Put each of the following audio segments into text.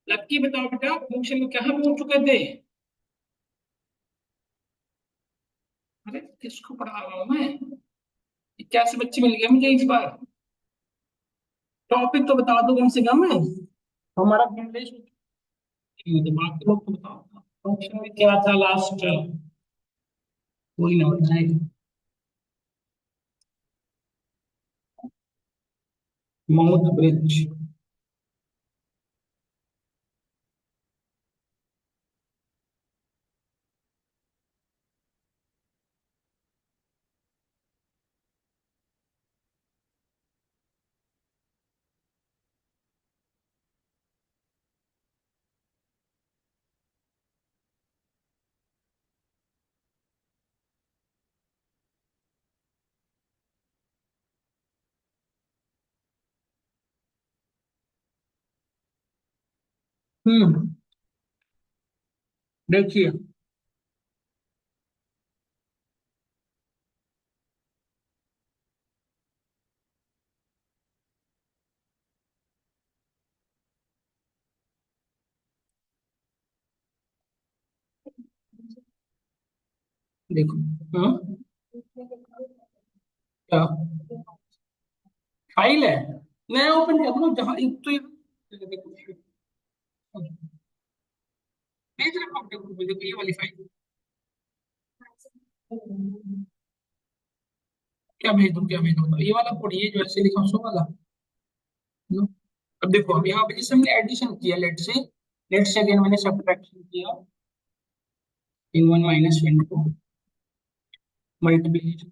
लक्की बताओ बेटा, फंक्शन में कहाँ पहुंच चुके थे? अरे किसको पढ़ा रहा हूँ मैं? 81 बच्चे मिल गए मुझे इस बार। टॉपिक तो बता दो कम से कम। हमारा इंग्लिश तो बाकी लोग तो बताओ फंक्शन में क्या था लास्ट। कोई ना बताएगा। Mouth bridge. हम्म। देखिए। देखो। हाँ। क्या फाइल है? मैं ओपन कर दूँ जहाँ एक तो देखो, भेज रखा हूँ देखो, देखो ये वाली फाइल। क्या भेज दूँ ये वाला कोड, ये जो ऐसे लिखा हूँ सो वाला। नो। अब देखो, अब यहाँ पे जैसे हमने एडिशन किया, लेट से अगेन मैंने सब्ट्रैक्शन किया। N one minus n two multiplication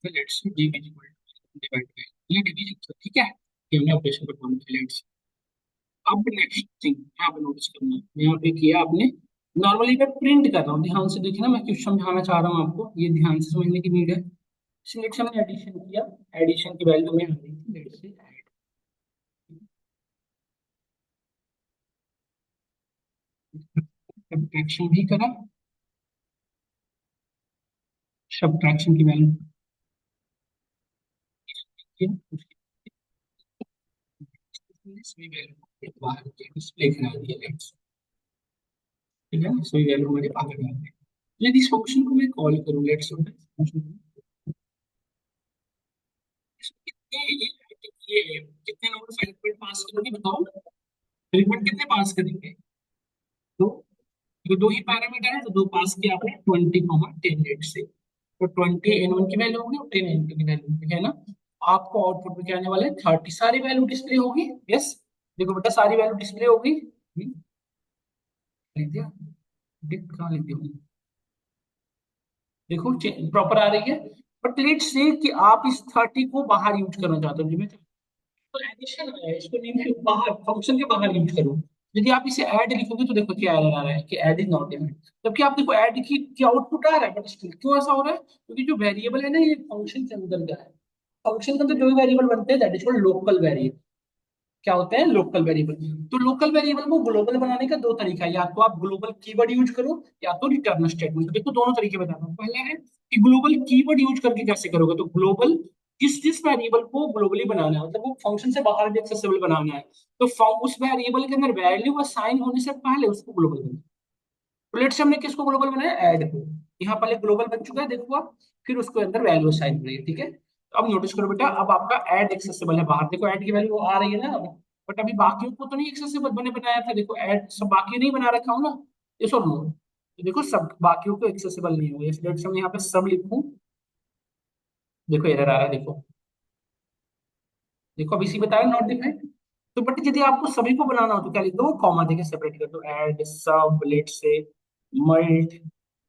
let say d equal to divide by ये डिवीजन, ठीक है। ये हमने ऑपरेशन परफॉर्म किया लेट से। अब नेक्स्ट थिंग यहाँ पे नोटिस करना है, यहाँ पे किया आपने। नॉर्मली मैं प्रिंट कर रहा हूँ, ध्यान से देखना, मैं कुछ समझाना चाह रहा हूँ आपको, ये ध्यान से समझने की नीड है। लेट से हमने एडिशन किया, एडिशन की वैल्यू में आ रही थी लेट से सब्ट्रैक्शन भी करा, सब्ट्रैक्शन की वैल्यू किया, उसकी सभी वैल्यू बाहर डिस्प्ले करा दिया लेट से, ठीक है। सभी वैल्यू हमारे बाहर आ गए। यदि इस फंक्शन को मैं कॉल करूँ लेट से फंक्शन, ये कितने नंबर फाइव पॉइंट पास करोगे बताओ? 3 पॉइंट कितने पास करेंगे? तो ये दो ही पैरामीटर है, तो दो पास किया आपने 20, 10 से। तो 20 n1 की वैल्यू होगी और 10 n2 की वैल्यू होगी, है ना। आपको आउटपुट में क्या आने वाला है? 30 सारी वैल्यू डिस्प्ले होगी। यस। देखो बेटा, सारी वैल्यू डिस्प्ले होगी। लिख दिया? कहाँ लिख दिया? देखो प्रॉपर आ रही है। बट लेट्स से कि आप इस 30 को बाहर यूज करना चाहते हो, जिसमें तो एडिशन है, इसको नेम के बाहर, फंक्शन के बाहर यूज करो। यदि आप इसे ऐड लिखोगे तो देखो क्या एरर आ रहा है कि ऐड इज नॉट डिफाइंड। जबकि आप देखो ऐड की आउटपुट आ रहा है, बट स्टिल क्यों ऐसा हो रहा है? क्योंकि जो वेरिएबल है ना, ये फंक्शन के अंदर का है। फंक्शन के अंदर जो भी वेरिएबल बनते हैं that is called local variable. क्या होते हैं? Local variable. तो लोकल वेरिएबल को ग्लोबल बनाने का दो तरीका है, या तो आप ग्लोबल कीवर्ड यूज करो, या तो रिटर्न स्टेटमेंट। देखो दोनों तरीके बताता हूँ। पहला है कि ग्लोबल कीवर्ड यूज करके कैसे करोगे, तो ग्लोबल जिस जिस वेरिएबल को ग्लोबली बनाना है, मतलब वो फंक्शन से बाहर भी एक्सेसिबल बनाना है, तो उस वेरिएबल के अंदर वैल्यू असाइन होने से पहले उसको ग्लोबल बनाना। तो लेट्स से हमने किसको ग्लोबल बनाया? ऐड को। यहाँ पहले ग्लोबल बन चुका है देखो आप, फिर उसके अंदर वैल्यू असाइन करिए, ठीक है। तो अब नोटिस करो बेटा, अब आपका ऐड एक्सेसिबल है बाहर, देखो ऐड की वैल्यू आ रही है ना अब। बट अभी बाकियों को तो नहीं एक्सेसिबल बने बनाया था, देखो ऐड सब बाकी नहीं बना रखा हूँ ना। ये सब लो, तो देखो सब बाकियों को एक्सेसिबल नहीं हुआ, इसलिए लेट्स हम यहाँ पे सब लिखूं। देखो एरर आ रहा है, देखो। देखो अब इसी बताया नॉट डिफाइंड। तो बट यदि आपको सभी को बनाना हो तो क्या लिख दो? कॉमा देके सेपरेट कर दो, ऐड सब लेट से मल्ट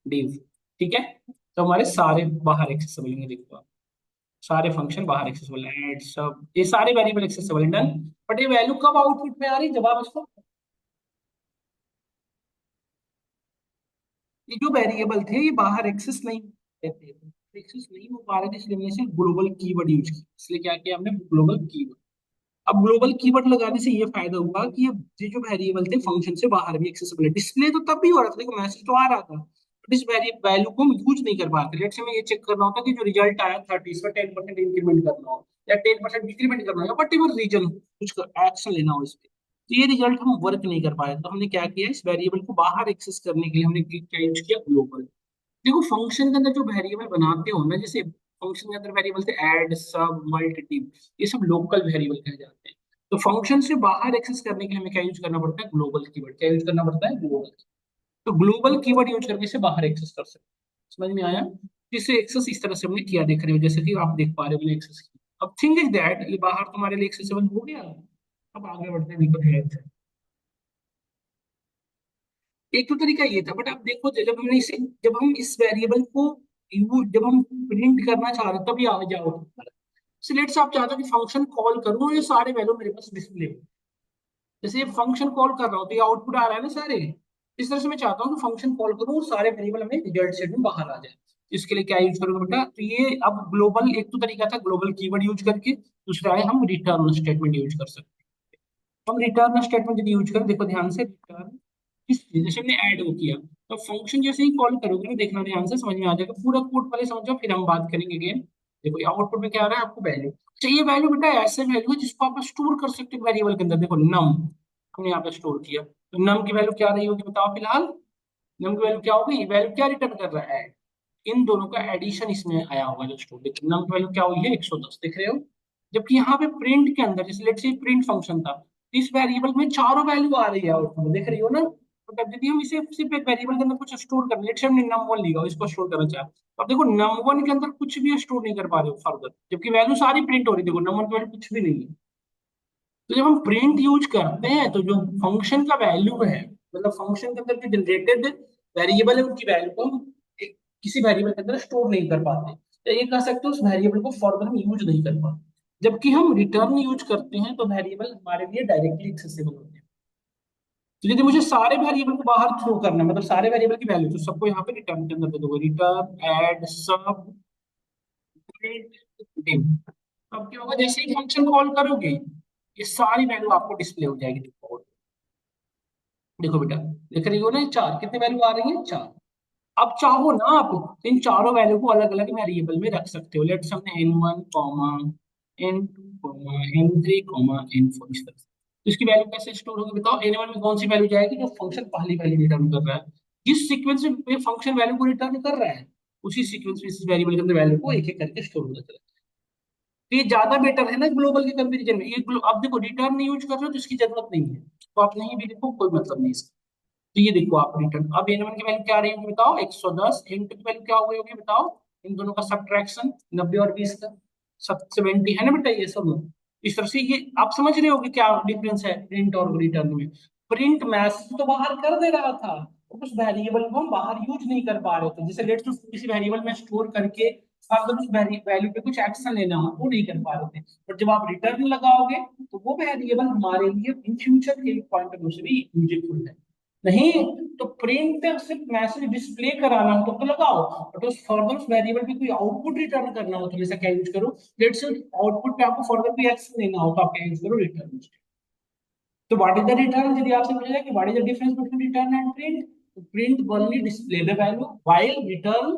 div, ठीक है। तो हमारे सारे बाहर एक्सेसिबल होंगे, देखो आप, सारे फंक्शन बाहर एक्सेसिबल है, ऐड सब ये सारे वेरिएबल एक्सेसिबल है, डन। बट ये वैल्यू कब आउटपुट में आ रही है? जब आप इसको, ये जो वेरिएबल थे ये बाहर एक्सेस नहीं थे, एक्सेस नहीं हो पा रहे थे, इसलिए हमने सिर्फ ग्लोबल कीवर्ड यूज किया। इसलिए क्या किया हमने? Global keyword. अब ग्लोबल कीवर्ड लगाने से ये फायदा हुआ कि ये जो वेरिएबल थे फंक्शन से बाहर भी एक्सेसिबल है। डिस्प्ले तो तब भी हो रहा था, देखो मैसेज तो आ रहा था, बट इस वैल्यू को हम यूज नहीं कर पाते। लेट्स से मैं ये चेक करना होता कि जो रिजल्ट आया 30 पर 10% इंक्रीमेंट करना हो, या 10% डिक्रीमेंट करना हो या वट एवर रीजन, कुछ एक्शन लेना हो इस पे, तो ये रिजल्ट हम वर्क नहीं कर पाए। तो हमने क्या किया, इस वेरिएबल को बाहर एक्सेस करने के लिए हमने क्या यूज किया, ग्लोबल। देखो फंक्शन के अंदर जो वेरिएबल बनाते हो ना, जैसे फंक्शन के अंदर वेरिएबल थे ऐड, सब, मल्ट, डिव, ये सब लोकल वेरिएबल कहे जाते हैं। तो फंक्शन से बाहर एक्सेस करने के लिए हमें क्या यूज करना पड़ता है, ग्लोबल कीवर्ड। क्या यूज करना पड़ता है, ग्लोबल। तो ग्लोबल कीवर्ड यूज करके इसे बाहर एक्सेस कर सकते हैं। समझ में आया? इसे एक्सेस इस तरह से हमने किया, देख रहे हो जैसे कि आप देख पा रहे हो मैंने एक्सेस किया। अब थिंग इज दैट ये बाहर तुम्हारे लिए एक्सेसिबल हो गया। अब आगे बढ़ते हैं, देखो ध्यान से। एक तो तरीका ये था, बट आप देखो जब हमने इसे, जब हम इस वेरिएबल को जब हम प्रिंट करना चाह रहे हैं तभी आ जाओ। सिलेक्ट से आप चाहते हो कि फंक्शन कॉल करूं और ये सारे वैल्यू मेरे पास डिस्प्ले हो। जैसे फंक्शन कॉल कर रहा हूँ तो ये आउटपुट आ रहा है ना सारे, इस तरह से मैं चाहता हूँ कि फंक्शन कॉल करूँ और सारे वेरिएबल हमें रिजल्ट सेट में बाहर आ जाए। इसके लिए क्या यूज करूंगा बेटा, तो ये अब ग्लोबल, एक तो तरीका था ग्लोबल कीवर्ड यूज करके, दूसरा है हम रिटर्न स्टेटमेंट यूज कर सकते हैं। हम रिटर्न स्टेटमेंट यदि यूज करें, देखो ध्यान से, रिटर्न किस जैसे हमने ऐड वो किया, तो फंक्शन जैसे ही कॉल करोगे ना, देखना ध्यान से, समझ में आ जाएगा। पूरा कोड पहले समझो फिर हम बात करेंगे अगेन। देखो आउटपुट में क्या आ रहा है आपको, वैल्यू। अच्छा ये वैल्यू बेटा ऐसे वैल्यू है जिसको आप स्टोर कर सकते हो वेरिएबल के अंदर। देखो नम हमने यहाँ पे स्टोर किया, तो नम की वैल्यू क्या रही होगी बताओ फिलहाल। नम की वैल्यू क्या होगी, वैल्यू क्या रिटर्न कर रहा है, इन दोनों का एडिशन इसमें आया होगा जो स्टोर। देखिए नम की वैल्यू क्या हुई है, 110, दिख रहे हो। जबकि यहाँ पे प्रिंट के अंदर, जैसे लेट्स से प्रिंट फंक्शन था, इस वेरिएबल में चारों वैल्यू आ रही है आउटपुट में, देख रही हो ना। तो तब यदि हम इसे सिर्फ एक वेरिएबल के अंदर कुछ स्टोर कर, लेट्स से हमने नम वन लिखा, इसको स्टोर करना चाहे, तो अब देखो नम वन के अंदर कुछ भी स्टोर नहीं कर पा रहे हो फर्दर, जबकि वैल्यू सारी प्रिंट हो रही है। देखो नम वन की वैल्यू कुछ भी नहीं है। तो जब हम प्रिंट यूज करते हैं तो जो फंक्शन का वैल्यू है, मतलब फंक्शन के अंदर जो जनरेटेड वेरिएबल है उनकी वैल्यू को हम किसी वेरिएबल के अंदर स्टोर नहीं कर पाते, या ये कह सकते हो उस वेरिएबल को फर्दर हम यूज नहीं कर पाते। जबकि हम रिटर्न यूज करते हैं तो वेरिएबल हमारे लिए डायरेक्टली एक्सेसिबल होते हैं। तो यदि मुझे सारे वेरिएबल को बाहर थ्रो करना है, मतलब सारे वेरिएबल की वैल्यू, तो सबको यहाँ पे रिटर्न के अंदर दे दोगे, रिटर्न ऐड सब डिम। अब क्या होगा, जैसे ही फंक्शन कॉल करोगे ये सारी वैल्यू आपको डिस्प्ले हो जाएगी। देखो बेटा, देख रही हो ना, ये चार कितने वैल्यू आ रही है, चार। अब चाहो ना आप इन चारों वैल्यू को अलग अलग वेरिएबल में रख सकते हो। लेट्स हमने n1 comma n2 comma n3 comma n4 इस तरह से। तो इसकी वैल्यू कैसे स्टोर होगी बताओ, n1 में कौन सी वैल्यू जाएगी, जो फंक्शन पहली वैल्यू रिटर्न कर रहा है, जिस सीक्वेंस में फंक्शन वैल्यू को रिटर्न कर रहा है, उसी सीक्वेंस में इस वेरिएबल के अंदर वैल्यू को एक एक करके स्टोर होता चला। तो ये ज्यादा बेटर है ना ग्लोबल के कंपेरिजन में। ये अब देखो रिटर्न यूज कर रहे हो तो इसकी जरूरत नहीं है, तो आप नहीं भी देखो कोई मतलब नहीं इसका। तो ये देखो आप रिटर्न, अब n1 की वैल्यू क्या आ रही होगी बताओ, 110, n2 की वैल्यू क्या हो गई होगी बताओ, इन दोनों का सब्ट्रैक्शन 90 और 20 का 70 है ना बेटा, ये सब इस तरह से। ये आप समझ रहे हो कि क्या डिफरेंस है प्रिंट और रिटर्न में। प्रिंट मैसेज तो बाहर कर दे रहा था, उस वेरिएबल को हम बाहर यूज नहीं कर पा रहे थे। जैसे लेट्स किसी वेरिएबल में स्टोर करके अगर उस वैल्यू पे कुछ एक्शन लेना हो वो नहीं कर पा रहे थे, बट जब आप रिटर्न लगाओगे तो वो वेरिएबल हमारे लिए इन फ्यूचर के पॉइंट ऑफ व्यू से भी यूजफुल है। नहीं तो प्रिंट सिर्फ मैसेज डिस्प्ले कराना हो तो लगाओ, बट उस फर्दर उस वेरिएबल पे कोई आउटपुट रिटर्न करना हो तो हमेशा क्या यूज करो, लेट्स से आउटपुट पे आपको फर्दर कोई एक्शन लेना हो तो आप क्या यूज करो, रिटर्न। तो व्हाट इज द रिटर्न, यदि आपसे पूछा जाए कि what is the difference between return and print, तो print only display the value while return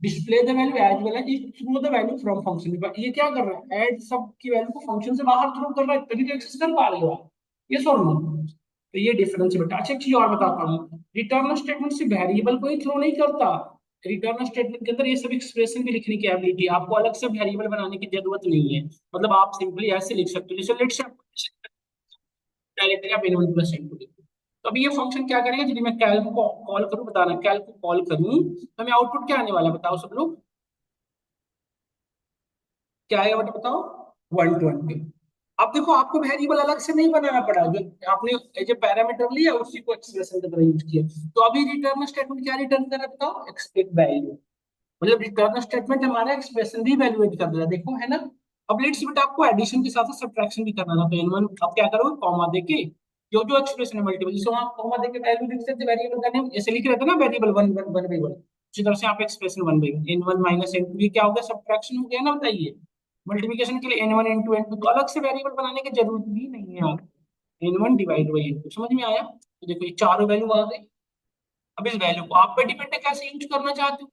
display the value as well as through the value from function. ये क्या कर रहा है, ऐड सब की वैल्यू को फंक्शन से बाहर थ्रो कर रहा है, तभी तो एक्सेस कर पा रहे हो आप। ये सॉल्व नो। तो ये डिफरेंस है बेटा। अच्छा एक चीज और बताता हूँ, रिटर्न स्टेटमेंट से वेरिएबल को ही थ्रो नहीं करता, रिटर्न स्टेटमेंट के अंदर ये सब एक्सप्रेशन भी लिखने की एबिलिटी, आपको अलग से वेरिएबल बनाने की जरूरत नहीं है। मतलब आप सिंपली ऐसे लिख सकते हो, जैसे लेट्स डायरेक्टली आप इनवन प्लस इनटू लिखो। तो अभी ये फंक्शन क्या करेगा, यदि मैं कैल को कॉल करूं, बताना कैल को कॉल करूं तो हमें आउटपुट क्या आने वाला है बताओ सब लोग, क्या आएगा बेटा बताओ, 120। अब देखो आपको वेरिएबल अलग से नहीं बनाना पड़ा, जो आपने एज ए पैरामीटर लिया उसी को एक्सप्रेशन की तरह यूज किया। तो अभी रिटर्न स्टेटमेंट क्या रिटर्न कर रहा है बताओ, एक्सपेक्ट वैल्यू। मतलब रिटर्न स्टेटमेंट हमारा एक्सप्रेशन भी वैल्यूएट कर रहा है, देखो है ना। अब लेट्स बेटा आपको एडिशन के साथ सब्ट्रैक्शन भी करना था, तो n1 अब क्या करोगे, कॉमा देके जो जो एक्सप्रेशन है मल्टीपल, जैसे वहां कॉमा देके वैल्यू लिख सकते, वेरिएबल का नेम ऐसे लिख रहे थे ना, variable one one one by one, उसी तरह से आप expression one by one, n1 minus n2, ये क्या हो गया, सब्ट्रैक्शन हो गया ना, बताइए। मल्टीप्लिकेशन के लिए n1 n2 n2, तो अलग से वेरिएबल बनाने की जरूरत भी नहीं है आप, n1 डिवाइड बाई n2, समझ में आया। तो देखो ये चारों वैल्यू आ गई। अब इस वैल्यू को आप पे डिपेंड है कैसे यूज करना चाहते हो।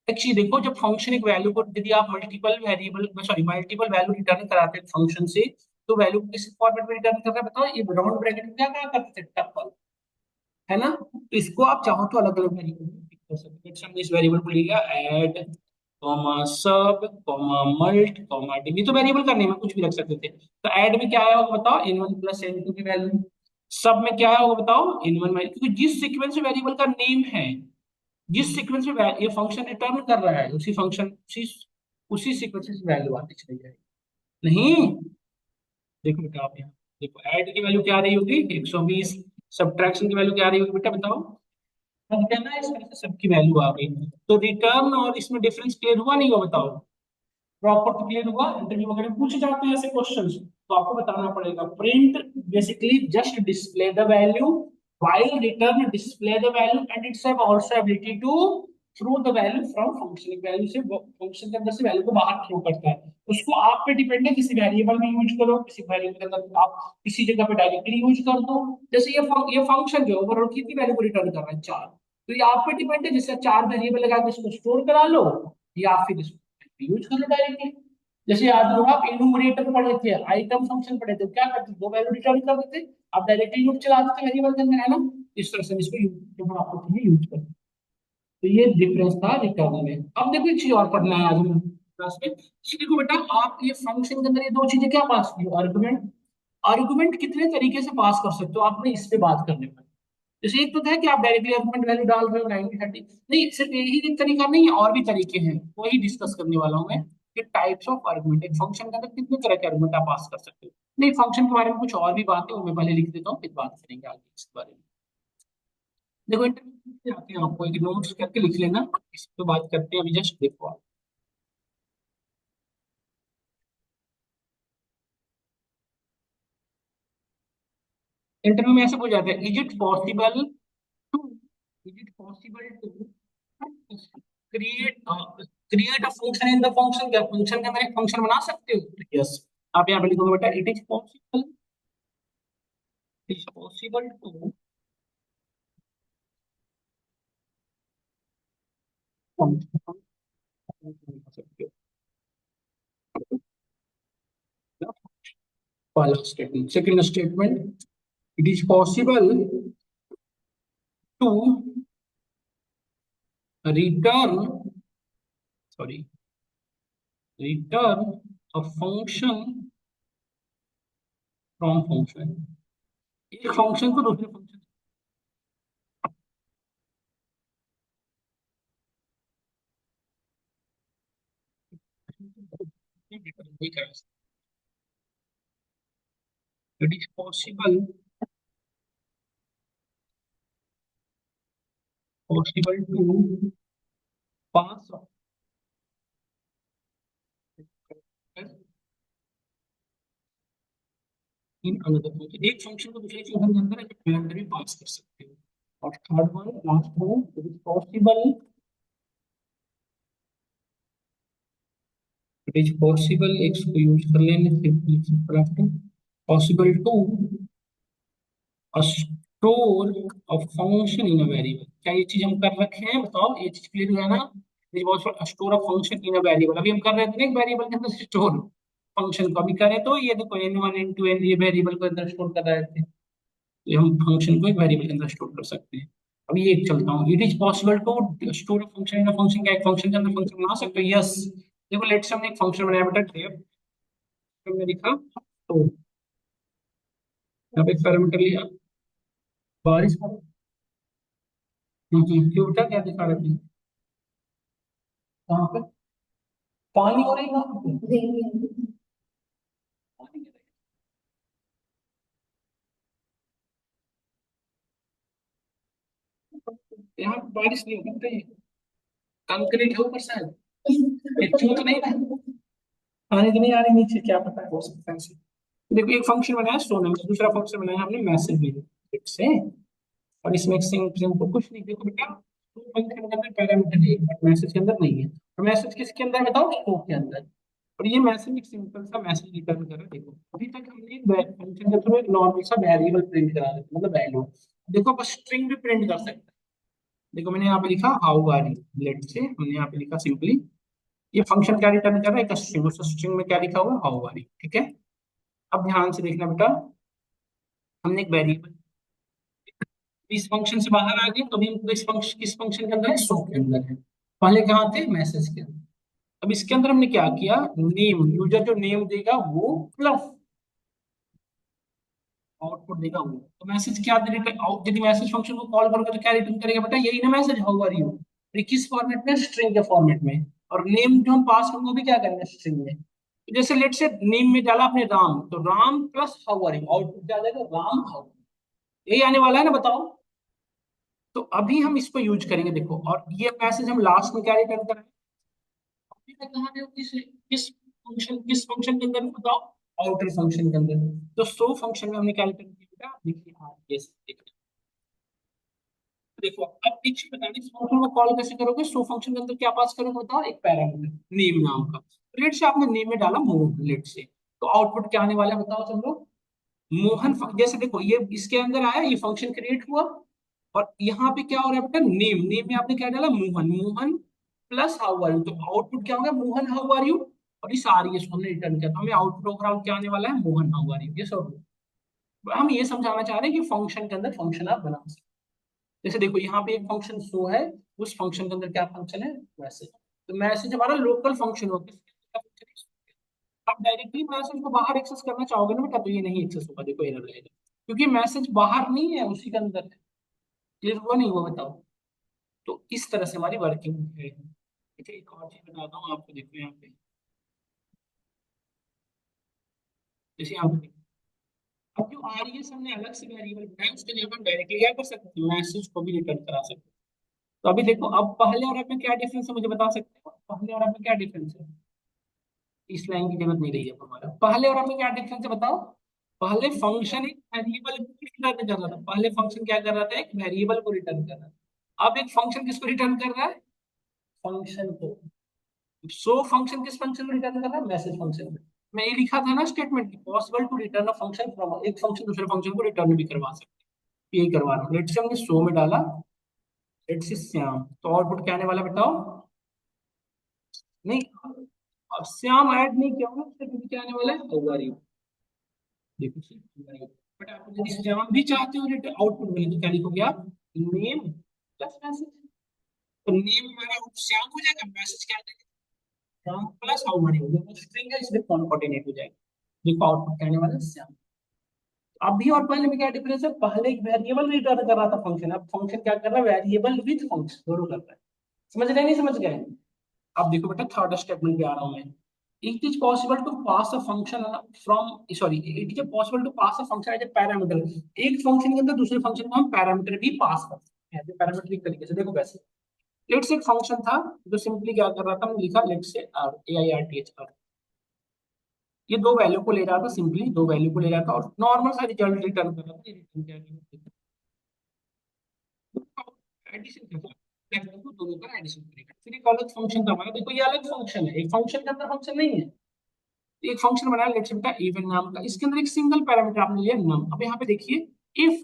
एक चीज देखो, जब फंक्शन एक वैल्यू को, यदि आप मल्टीपल वैल्यू रिटर्न कराते हैं फंक्शन से, तो वैल्यू को किस फॉर्मेट में रिटर्न कर रहा है बताओ? ये राउंड ब्रैकेट में क्या क्या करते थे, टपल, है ना? तो इसको आप चाहो तो अलग अलग वेरिएबल में पिक कर सकते हैं। हमने इस वेरिएबल को लिया ऐड, कॉमा सब, कॉमा मल्ट, कॉमा डिव, तो वेरिएबल का नेम है, कुछ भी रख सकते थे। तो ऐड में क्या आया होगा बताओ? n1 प्लस n2 की वैल्यू। सब में क्या आया होगा बताओ? n1 माइनस, क्योंकि जिस सीक्वेंस में वेरिएबल का नेम है, जिस सीक्वेंस में ये फंक्शन रिटर्न कर रहा है, उसी फंक्शन उसी उसी सीक्वेंस से वैल्यू आती चली जाएगी। नहीं, देखो बेटा आप यहाँ देखो, ऐड की वैल्यू क्या आ रही होगी? 120। सब्ट्रैक्शन की वैल्यू क्या आ रही होगी बेटा बताओ? अब क्या ना, इस तरह से सबकी वैल्यू आ गई। तो रिटर्न और इसमें डिफरेंस क्लियर हुआ नहीं हुआ बताओ? प्रॉपर तो क्लियर हुआ। इंटरव्यू वगैरह में पूछे जाते हैं ऐसे क्वेश्चंस, तो आपको बताना पड़ेगा। Print basically just display the value, while return display the value and its have also ability to throw the value from function। Value से फंक्शन के अंदर से वैल्यू को बाहर थ्रो करता है। उसको आप पे डिपेंड है, किसी वेरिएबल में यूज करो, किसी वेरिएबल के अंदर आप किसी जगह पे डायरेक्टली यूज कर दो। जैसे ये फंक्शन जो ओवरऑल कितनी वैल्यू को रिटर्न कर रहा है? 4। तो ये आप पे डिपेंड है, जैसे 4 वेरिएबल लगा के इसको स्टोर करा लो, या फिर इसको यूज कर लो डायरेक्टली। जैसे याद होगा, आप इन्यूमरेटर पढ़े थे, आइटम फंक्शन पढ़े थे, क्या करते थे? दो वैल्यू रिटर्न कर देते, आप डायरेक्टली लूप चलाते थे वेरिएबल के अंदर, है ना? इस तरह से इसको जब आपको चाहिए यूज कर। तो ये डिफरेंस था रिटर्न में। अब देखो एक चीज और पढ़ना है आज हम क्लास में। देखो बेटा, आप ये फंक्शन के अंदर ये दो चीजें क्या पास की हो? आर्गुमेंट। आर्गुमेंट कितने तरीके से पास कर सकते हो आपने इस पे बात करने पर। जैसे एक तो था कि आप डायरेक्टली आर्गुमेंट वैल्यू डाल रहे हो 90 30, नहीं सिर्फ यही एक तरीका नहीं है, और भी तरीके हैं, वही डिस्कस करने वाला हूँ मैं। कि टाइप्स ऑफ आर्गुमेंट, एक फंक्शन के अंदर कितने तरह के आर्गुमेंट आप पास कर सकते हो। नहीं, फंक्शन के बारे में कुछ और भी बात है, वो मैं पहले लिख देता हूँ, फिर बात करेंगे आगे इस बारे में। देखो इंटरव्यू आते हैं, आपको एक नोट्स करके लिख लेना, इस पे बात करते हैं अभी, जस्ट देखो आप। इंटरव्यू में ऐसे पूछ जाते हैं, two is it possible to create create a function in the function? क्या फंक्शन के अंदर एक फंक्शन बना सकते हो? यस। आप यहाँ पे लिखोगे बेटा, it is possible to function, पहला statement. Second statement, it is possible to return, sorry, return a function from function. एक फंक्शन को दूसरे फंक्शन में रिटर्न नहीं कर सकते। It is possible to pass in another function. एक फंक्शन को दूसरे फंक्शन के अंदर एक पैरामीटर भी पास कर सकते हो। और third one, last one, it is possible, एक इसको यूज कर लेंगे, फिर possible to store a function in a variable. क्या ये चीज हम कर रखे हैं बताओ? ये चीज क्लियर हुआ ना? It possible store a function in a variable. अभी हम कर रहे थे ना एक वेरिएबल के अंदर स्टोर फंक्शन को, अभी करें तो ये देखो n1 n2 n, ये वेरिएबल को अंदर स्टोर कर रहे थे, तो हम फंक्शन को एक वेरिएबल के अंदर स्टोर कर सकते हैं। अभी एक चलता हूँ, it is possible to store function in function. क्या एक फंक्शन के अंदर फंक्शन बना सकते हो? यस। देखो लेट्स हमने एक फंक्शन बनाया बेटा, टेप, हमने लिखा तो यहाँ पे एक पैरामीटर लिया, बारिश का। क्यों बेटा, क्या दिखा रहे थे? कहाँ पे पानी हो रही है? कहाँ पे? पानी गिर रही है। यहाँ बारिश नहीं हो सकती, कंक्रीट है ऊपर शायद, ये चूत नहीं ना, पानी तो नहीं आ रही नीचे, क्या पता हो सकता है ऐसे। देखो एक फंक्शन बनाया सोनम, दूसरा फंक्शन बनाया हमने मैसेज भी से, और इसमें एक सिंपल कुछ नहीं। देखो बेटा, दो फंक्शन के अंदर पैरामीटर है, बट मैसेज के अंदर नहीं है। और मैसेज किसके अंदर बताओ? स्कोप के अंदर। और ये मैसेज एक सिंपल सा मैसेज रिटर्न कर रहा है। देखो अभी तक हमने एक फंक्शन के थ्रू एक नॉर्मल सा वेरिएबल प्रिंट करा रहे थे, मतलब वैल्यू। देखो बस स्ट्रिंग भी प्रिंट कर सकते हैं, देखो मैंने यहाँ पे लिखा हाउ आर यू, लेट से हमने यहाँ पे लिखा सिंपली, ये फंक्शन क्या रिटर्न कर रहा है, एक स्ट्रिंग, उस स्ट्रिंग में क्या लिखा हुआ, हाउ आर यू, ठीक है। अब ध्यान से देखना बेटा, हमने एक वेरिएबल इस फंक्शन से बाहर आ गए, तो अभी हम इस फंक्शन किस फंक्शन के अंदर है, सो के अंदर है। पहले कहाँ थे, मैसेज के अंदर। अब इसके अंदर हमने क्या किया, नेम, यूजर जो नेम देगा वो प्लस आउटपुट देगा वो। तो मैसेज क्या रिटर्न, यदि मैसेज फंक्शन को कॉल करोगे तो क्या रिटर्न करेगा बेटा, यही ना मैसेज, हाउ आर यू। किस फॉर्मेट में, स्ट्रिंग के फॉर्मेट में। और नेम जो हम पास करेंगे वो भी क्या करेंगे, स्ट्रिंग में। तो जैसे लेट से नेम में डाला आपने राम, तो Ram plus how are you, output क्या आ जाएगा, राम हाउ, यही आने वाला है ना, बताओ। तो अभी हम इसको यूज करेंगे, देखो, और ये मैसेज हम लास्ट में क्या रिटर्न करेंगे, अभी तक कहाँ पे, किस फंक्शन के अंदर बताओ, आउटर फंक्शन के अंदर। तो सो फंक्शन में हमने क्या रिटर्न किया बेटा, देखिए हाँ ये देखो, अब एक चीज बताने, इस फंक्शन को कॉल कैसे करोगे, सो फंक्शन के अंदर क्या पास करोगे बताओ, एक पैरामीटर नेम नाम का। लेट से आपने नेम में डाला मोहन, लेट से, तो आउटपुट क्या आने वाला है बताओ सब लोग, मोहन। जैसे देखो ये इसके अंदर आया, ये फंक्शन क्रिएट हुआ, और यहाँ पे क्या हो रहा है बेटा, नेम, नेम में आपने क्या डाला, Mohan, Mohan plus how are you, तो आउटपुट क्या होगा, मोहन हाउ आर यू। और इस आर ये हमने रिटर्न किया, तो हमें आउटपुट ओवरऑल क्या आने वाला है, मोहन हाउ आर यू, ये सब। हम ये समझाना चाह रहे हैं कि फंक्शन के अंदर फंक्शन आप बना सकते हैं। जैसे देखो यहाँ पे एक फंक्शन शो है, उस फंक्शन के अंदर क्या फंक्शन है, मैसेज। तो मैसेज हमारा लोकल फंक्शन होता है, आप डायरेक्टली मैसेज को बाहर एक्सेस करना चाहोगे ना बेटा, तो ये नहीं एक्सेस होगा, देखो एरर रहेगा, क्योंकि मैसेज बाहर नहीं है, उसी के अंदर है। क्लियर हुआ नहीं हुआ बताओ। तो इस तरह से हमारी वर्किंग है, ठीक है। एक और चीज बताता हूँ आपको, देखो यहाँ पे, जैसे यहाँ पे अब जो आरईएस हमने अलग से वेरिएबल बनाया, उसके लिए हम डायरेक्टली क्या कर सकते हैं, मैसेज को भी रिटर्न करा सकते हैं। तो अभी देखो, अब पहले और अब में क्या डिफरेंस है, मुझे बता सकते हो, पहले और अब में क्या डिफरेंस है। इस लाइन की जरूरत नहीं रही है हमारा, पहले और अब में क्या डिफरेंस है बताओ। पहले फंक्शन एक वेरिएबल को रिटर्न कर रहा था, पहले फंक्शन क्या कर रहा था, एक वेरिएबल को रिटर्न कर रहा था। अब एक फंक्शन किसको रिटर्न कर रहा है, फंक्शन को। सो फंक्शन किस फंक्शन को रिटर्न कर रहा है, मैसेज फंक्शन में। मैं ये लिखा था ना स्टेटमेंट की, possible to return a function from एक फंक्शन दूसरे फंक्शन को रिटर्न भी करवा सकते हैं, यही करवा रहा हूँ। लेट्स से हमने सो में डाला, लेट्स से श्याम, तो आउटपुट क्या आने वाला बताओ, नहीं, अब श्याम ऐड नहीं किया होगा, तो क्या आने वाला है, होगा रही, देखो बट आप यदि श्याम भी चाहते हो रिटर्न आउटपुट मिले, तो क्या लिखोगे आप, नेम प्लस मैसेज। तो नेम हमारा श्याम हो जाएगा, मैसेज क्या आ जाएगा, श्याम प्लस हाउ मनी, दोनों स्ट्रिंग है, इसलिए कॉन्कॉर्डिनेट हो जाएगा। देखो आउटपुट क्या आने वाला है, श्याम। अभी और पहले में क्या डिफरेंस है, पहले एक वेरिएबल रिटर्न कर रहा था फंक्शन, अब फंक्शन क्या कर रहा है, वेरिएबल विद फंक्शन दोनों कर रहा है। समझ गए नहीं समझ गए। अब देखो बेटा, थर्ड स्टेटमेंट पे आ रहा हूं मैं। It is possible to pass a function from, sorry, it is possible to pass a function as a parameter. एक फंक्शन के अंदर दूसरे फंक्शन को हम पैरामीटर भी पास कर सकते हैं, पैरामीट्रिक तरीके से। देखो कैसे, लेट्स एक फंक्शन था जो सिंपली क्या कर रहा था, हमने लिखा let's say R, A I R T H R, ये दो वैल्यू को ले रहा था, सिंपली दो वैल्यू को ले रहा था, और नॉर्मल सा रिजल्ट रिटर्न कर रहा था। रिटर्न क्या एडिशन कर रहा है, तो दोनों का एडिशन करेगा। फिर एक अलग फंक्शन था हमारा, देखो ये अलग फंक्शन है, एक फंक्शन के अंदर फंक्शन नहीं है। तो एक फंक्शन बनाया लेट्स से बेटा इवन नाम का, इसके अंदर एक सिंगल पैरामीटर आपने लिया नम। अब यहाँ पे देखिए, if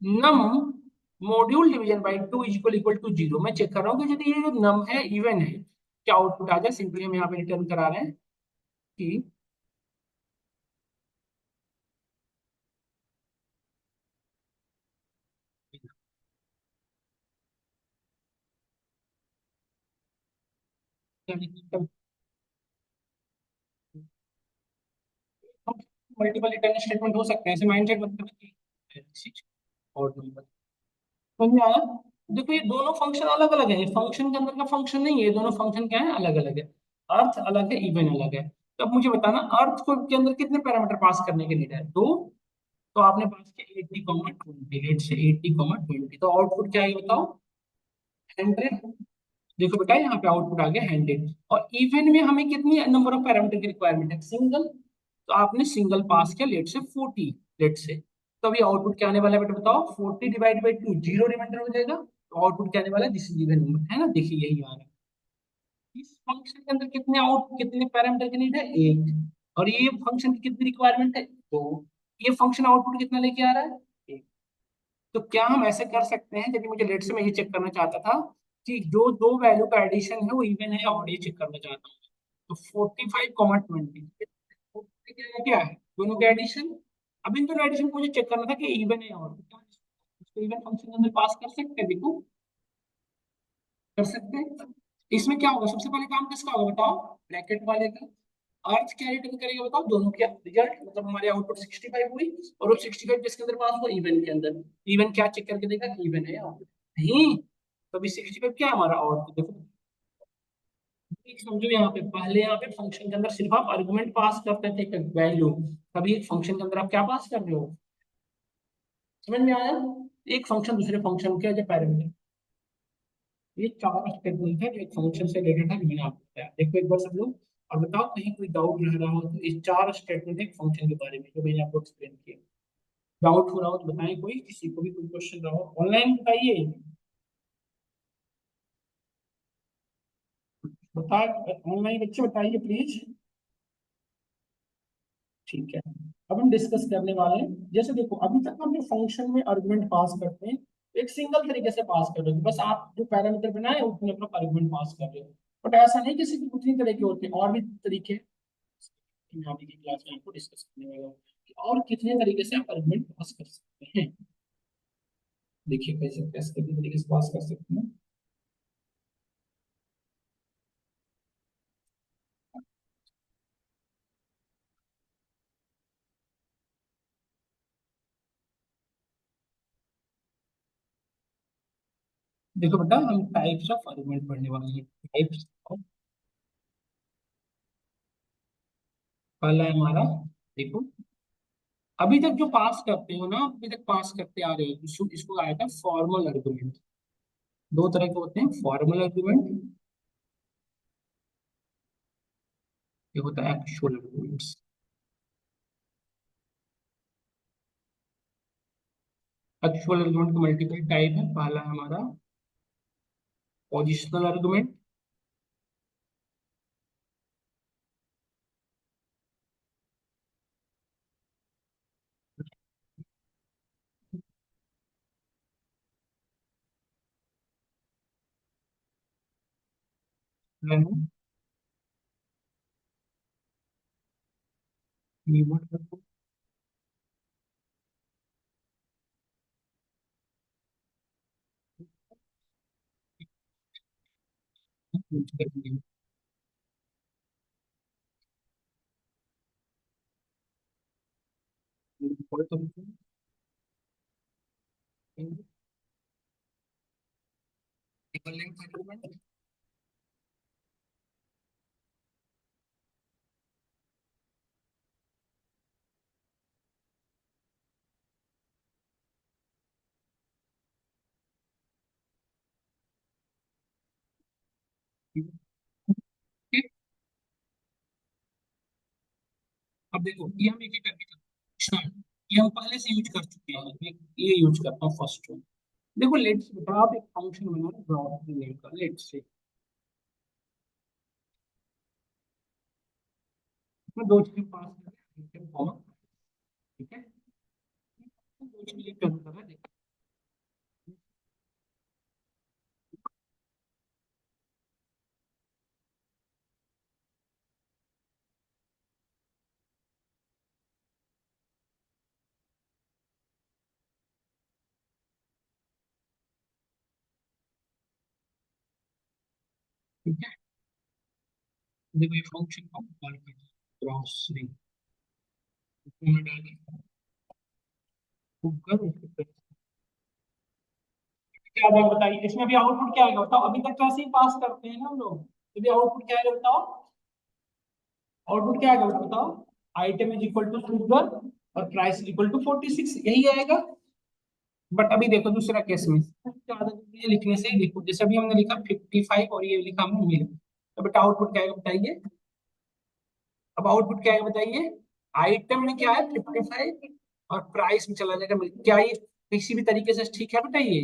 num module division by two is equal equal to zero, मैं चेक कर रहा हूँ कि यदि ये जो नम है इवन है, क्या आउटपुट आ जाए। सिंपली हम यहाँ पे रिटर्न करा रहे हैं कि मल्टीपल रिटर्न स्टेटमेंट हो सकते हैं, ऐसे माइंडसेट मतलब कि और नंबर, समझ में आया। देखो ये दोनों फंक्शन अलग अलग है, फंक्शन के अंदर का फंक्शन नहीं है, दोनों फंक्शन क्या है, अलग अलग है। अर्थ अलग है, इवन अलग है। तो अब मुझे बताना, अर्थ को के अंदर कितने पैरामीटर पास करने के लिए है, दो। तो आपने पास किया 80, 20, से 80, 20, तो आउटपुट क्या है ये बताओ, 100। देखो बेटा यहाँ पे आउटपुट आ गया 100। और इवन में हमें कितनी नंबर ऑफ पैरामीटर की रिक्वायरमेंट है, सिंगल। तो आपने सिंगल पास किया, लेट से 40, लेट से। तो अभी आउटपुट क्या आने वाला है बेटा बताओ, 40 डिवाइड बाई 2, जीरो रिमाइंडर हो जाएगा। तो आउटपुट क्या आने वाला है, दिस इज इवन नंबर, है ना, देखिए यही आ रहा है। इस फंक्शन के अंदर कितने पैरामीटर की नीड है, एक। और ये फंक्शन की कितनी रिक्वायरमेंट है, दो। ये फंक्शन आउटपुट कितना लेके आ रहा है, एक। तो क्या हम ऐसे कर सकते हैं, यदि मुझे लेट से मैं ये चेक करना चाहता था कि जो दो वैल्यू का एडिशन है वो इवन है या ऑड, ये चेक करना चाहता हूँ। तो 45, 20 क्या है, दोनों का एडिशन। अब इन दोनों एडिशन को मुझे चेक करना था कि इवन है या ऑड, इसको इवन फंक्शन के अंदर पास कर सकते हैं, देखो कर सकते हैं। इसमें क्या होगा, सबसे पहले काम किसका होगा बताओ, ब्रैकेट वाले का। अर्थ क्या रिटर्न करेगा बताओ, दोनों क्या रिजल्ट, मतलब हमारे आउटपुट 65 हुई, और वो 65 जिसके अंदर पास हुआ, इवन के अंदर। इवन क्या चेक करके देखा कि इवन है या odd? नहीं, तो अभी 65 क्या है हमारा ऑड, तो देखो एक समझो, यहाँ पे पहले यहाँ पे फंक्शन के अंदर सिर्फ आप आर्गुमेंट पास करते थे एक वैल्यू, अभी एक फंक्शन के अंदर आप क्या पास कर रहे हो, समझ में आया। एक फंक्शन दूसरे फंक्शन के जो पैरामीटर, ये चार स्टेटमेंट है जो एक फंक्शन से रिलेटेड है, मैंने आपको बताया, देखो एक बार सब लोग। और बताओ कहीं कोई डाउट रह रहा हो तो, ये चार स्टेटमेंट है एक फंक्शन के बारे में जो मैंने आपको एक्सप्लेन किया। डाउट हो रहा हो तो बताएं, कोई किसी को भी कोई क्वेश्चन रहा हो ऑनलाइन बताइए। बता, ऑनलाइन बच्चे बताइए प्लीज। ठीक है, अब हम डिस्कस करने वाले हैं, जैसे देखो अभी तक हम जो फंक्शन में आर्गुमेंट पास करते हैं, एक सिंगल तरीके से पास कर रहे हो, बस आप जो पैरामीटर बनाए उतने पर आर्गुमेंट पास कर रहे हो। बट ऐसा नहीं, किसी की उतनी तरह के होते हैं, और भी तरीके हैं। कि मैं अभी की क्लास में आपको डिस्कस करने वाला हूँ कि और कितने तरीके से आप आर्गुमेंट पास कर सकते हैं। देखिए कैसे कैसे कितने तरीके से पास कर सकते हैं। देखो बेटा, हम टाइप्स ऑफ आर्गुमेंट पढ़ने वाले हैं, टाइप्स ऑफ। पहला है हमारा, देखो अभी तक जो पास करते हो ना, अभी तक पास करते आ रहे हो, इसको आया था फॉर्मल आर्गुमेंट। दो तरह के होते हैं, फॉर्मल आर्गुमेंट, ये होता है एक्चुअल आर्गुमेंट्स। एक्चुअल आर्गुमेंट के मल्टीपल टाइप है, पहला है हमारा पोजिशनल आर्गुमेंट। अब देखो ये हम एक एक करके स्टार्ट, ये हम पहले से यूज कर चुके हैं, ये यूज करता हूँ फर्स्ट वन। देखो लेट्स बताओ, आप एक फंक्शन बना रहे ड्रॉप नेम का, लेट्स से इसमें दो चीजें पास कर रहे हैं, ठीक है, दो चीजें कर रहा है, देखो ठीक है। देखो ये फंक्शन को कॉल करते हैं ग्रॉसरी, में डालें कुकर, उसके बाद क्या आएगा बताइए, इसमें भी आउटपुट क्या आएगा बताओ, अभी तक कैसे ही पास करते हैं ना हम लोग, तो भी आउटपुट क्या आएगा बताओ, आउटपुट क्या आएगा बताओ, item is equal to sugar और प्राइस इज इक्वल टू 46, यही आएगा। बट अभी देखो दूसरा केस में ज्यादा चीजें लिखने से ही, देखो जैसे अभी हमने लिखा 55 और ये लिखा हमने मिल, तो बेटा आउटपुट क्या आएगा बताइए। अब आउटपुट क्या है बताइए, आइटम में क्या है 55 और प्राइस में चला जाएगा क्या ये किसी भी तरीके से ठीक है बताइए,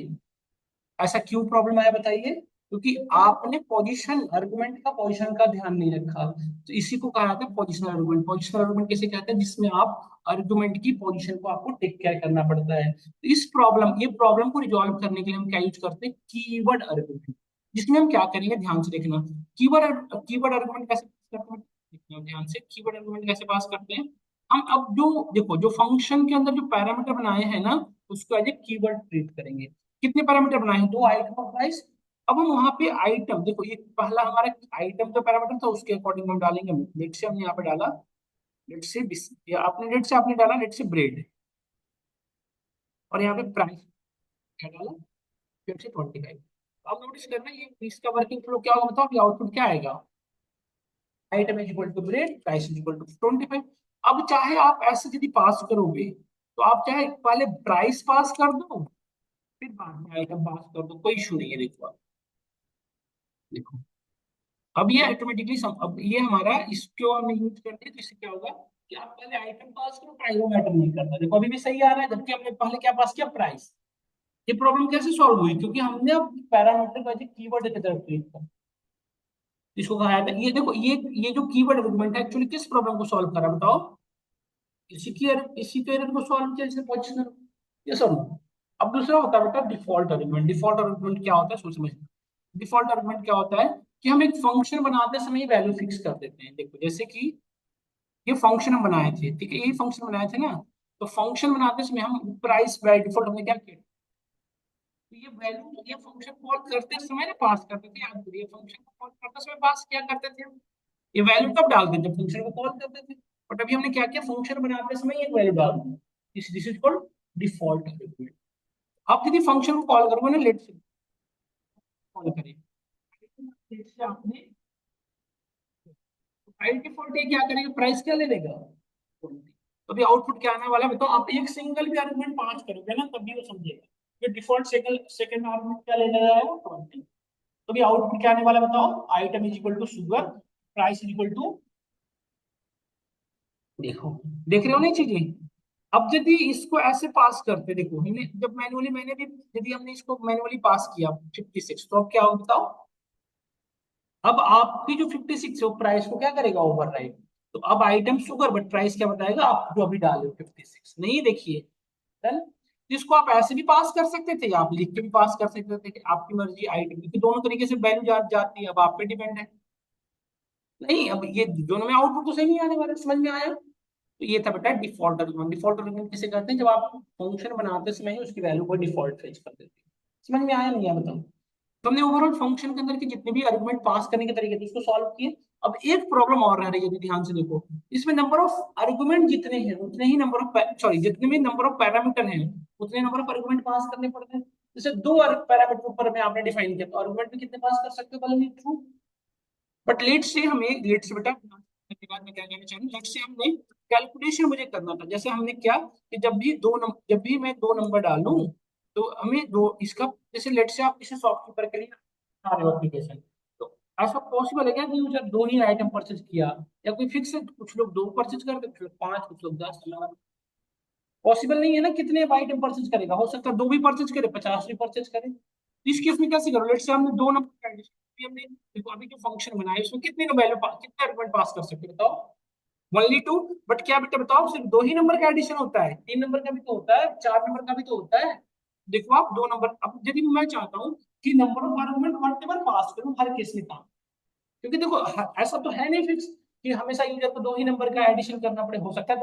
ऐसा क्यों प्रॉब्लम आया बताइए। क्योंकि आपने पोजीशन आर्गुमेंट का पोजीशन का ध्यान नहीं रखा। तो इसी को कहा जाता है पोजिशनल आर्गुमेंट। पोजिशनल आर्गुमेंट किसे कहते हैं? जिसमें आप आर्गुमेंट की पोजीशन को आपको टेक केयर करना पड़ता है। तो ये प्रॉब्लम को रिजॉल्व करने के लिए हम क्या यूज करते हैं? Keyword argument. जिसमें हम क्या करेंगे, ध्यान से देखना। कीवर्ड आर्गुमेंट कैसे पास करते हैं, देखना ध्यान से। कीवर्ड आर्गुमेंट कैसे पास करते हैं? हम अब जो देखो, जो फंक्शन के अंदर जो पैरामीटर बनाए हैं ना, उसको एज ए कीवर्ड ट्रीट करेंगे। कितने पैरामीटर बनाए हैं? दो, आइटम और प्राइस। अब हम वहां पे आइटम देखो, ये पहला हमारा आइटम जो पैरामीटर था उसके अकॉर्डिंग हम डालेंगे। लेट से हमने यहाँ पे डाला, लेट से या आपने लेट से आपने डाला, लेट से ब्रेड। और यहाँ पे प्राइस क्या डाला? लेट से 25। अब नोटिस करना, ये इसका वर्किंग फ्लो क्या होगा बताओ? आउटपुट क्या आएगा? Item is equal to bread, price is equal to 25। अब चाहे आप ऐसे यदि पास करोगे, तो आप चाहे पहले प्राइस पास कर दो, फिर बाद में आइटम पास कर दो, कोई इशू नहीं है। देखो आप, देखो अब ये ऑटोमेटिकली अब ये हमारा इसको हमने यूज कर दिया, तो इससे क्या होगा कि आप पहले आइटम पास करो, प्राइस वो मैटर नहीं करता। देखो अभी भी सही आ रहा है, जबकि हमने पहले क्या पास किया? प्राइस। ये प्रॉब्लम कैसे सॉल्व हुई? क्योंकि हमने अब पैरामीटर का जो कीवर्ड की तरफ ट्रीट किया। इसको कहा जाता है, ये देखो, ये जो कीवर्ड आर्गुमेंट है एक्चुअली किस प्रॉब्लम को सॉल्व करा बताओ? इसी के एरर को सॉल्व किया, जैसे पोजिशनल। ये सब। अब दूसरा होता है बेटा डिफॉल्ट आर्गुमेंट। डिफॉल्ट आर्गुमेंट क्या होता है, सोच समझ। डिफॉल्ट आर्गुमेंट क्या होता है कि हम एक फंक्शन बनाते समय वैल्यू फिक्स कर देते हैं। देखो जैसे कि ये फंक्शन हम बनाए थे, ठीक है, यही फंक्शन बनाए थे ना। तो फंक्शन बनाते समय हम प्राइस बाय डिफॉल्ट हमने क्या किया? तो ये वैल्यू, ये फंक्शन कॉल करते समय ना पास करते थे, याद करिए फंक्शन को कॉल करते समय पास क्या करते थे हम? ये वैल्यू कब डालते थे? फंक्शन को कॉल करते थे। बट अभी हमने क्या किया? फंक्शन बनाते समय एक वैल्यू डाल दी। This is called default argument. आप यदि फंक्शन को कॉल करोगे ना, लेट से कॉल करें, लेट से आपने बाय डिफॉल्ट ये क्या करेगा? प्राइस क्या ले लेगा? 20। तो अभी आउटपुट क्या आने वाला है बताओ? आप एक सिंगल भी आर्गुमेंट पास करोगे ना, तब भी वो समझेगा। ये डिफॉल्ट सेकंड सेकंड आर्गुमेंट क्या ले रहा है? वो 20। तो अभी आउटपुट क्या आने वाला है बताओ? Item is equal to sugar, price is equal to, देखो देख रहे हो ना ये चीजें? अब यदि इसको ऐसे पास करते, देखो हमने जब मैनुअली, मैंने भी यदि हमने इसको मैनुअली पास किया 56, तो अब क्या होगा बताओ? अब आपकी जो 56 है वो प्राइस को क्या करेगा? ओवरराइड। तो अब आइटम शुगर, बट प्राइस क्या बताएगा? आप जो अभी डाले हो 56 नहीं, देखिए डन। जिसको आप ऐसे भी पास कर सकते थे, आप लिख के भी पास कर सकते थे कि आपकी मर्जी, आइटम, क्योंकि दोनों तरीके से वैल्यू जाती है, अब आप पे डिपेंड है। नहीं, अब ये दोनों में आउटपुट तो सही नहीं आने वाला, समझ में आया? तो ये था बेटा डिफॉल्ट आर्गुमेंट। डिफॉल्ट आर्गुमेंट किसे कहते हैं? जब आप फंक्शन बनाते समय ही उसकी वैल्यू को डिफॉल्ट फेच कर देते हैं। समझ में आया नहीं आया बताओ? तो हमने ओवरऑल फंक्शन के अंदर के जितने भी आर्गुमेंट पास करने के तरीके थे उसको सॉल्व किए। अब एक प्रॉब्लम और रह रही है, यदि ध्यान से देखो, इसमें नंबर ऑफ आर्गुमेंट जितने हैं उतने ही नंबर ऑफ, सॉरी, जितने भी नंबर ऑफ पैरामीटर हैं उतने नंबर ऑफ आर्गुमेंट पास करने पड़ते हैं। जैसे दो पैरामीटर ऊपर में आपने डिफाइन किया, तो आर्गुमेंट भी कितने पास कर सकते हो? ट्रू। बट लेट से हमें, लेट से बेटा के बाद मैं क्या कहना चाहूँ, लेट से हमने कैलकुलेशन मुझे करना था। जैसे हमने क्या कि जब भी मैं दो नंबर डालूं, तो हमें दो इसका, जैसे लेट से आप किसी शॉपकीपर के लिए बना रहे हो एप्लीकेशन, तो ऐसा पॉसिबल है क्या कि यूजर दो ही आइटम परचेज किया? या कोई फिक्स है? कुछ लोग दो परचेज करते, कुछ लोग पांच, कुछ लोग 10। पॉसिबल नहीं है ना, कितने आइटम परचेज करेगा? हो सकता है दो भी परचेज करे, 50 भी परचेज करे। तो इस केस में कैसे करो? लेट से हमने दो नंबर, हमने देखो अभी जो फंक्शन बनाया उसमें कितने वैल्यू, कितने आर्गुमेंट पास कर सकते हो बताओ? Only to. बट क्या बेटा बताओ, सिर्फ दो ही नंबर का एडिशन होता है? तीन नंबर का भी तो होता है, चार नंबर का भी तो होता है। देखो आप दो नंबर, अब यदि मैं चाहता हूँ कि number of argument whatever pass करूँ हर केस में काम, क्योंकि देखो ऐसा तो है नहीं फिक्स कि हमेशा यूजर को दो ही नंबर का एडिशन करना पड़े। हो सकता है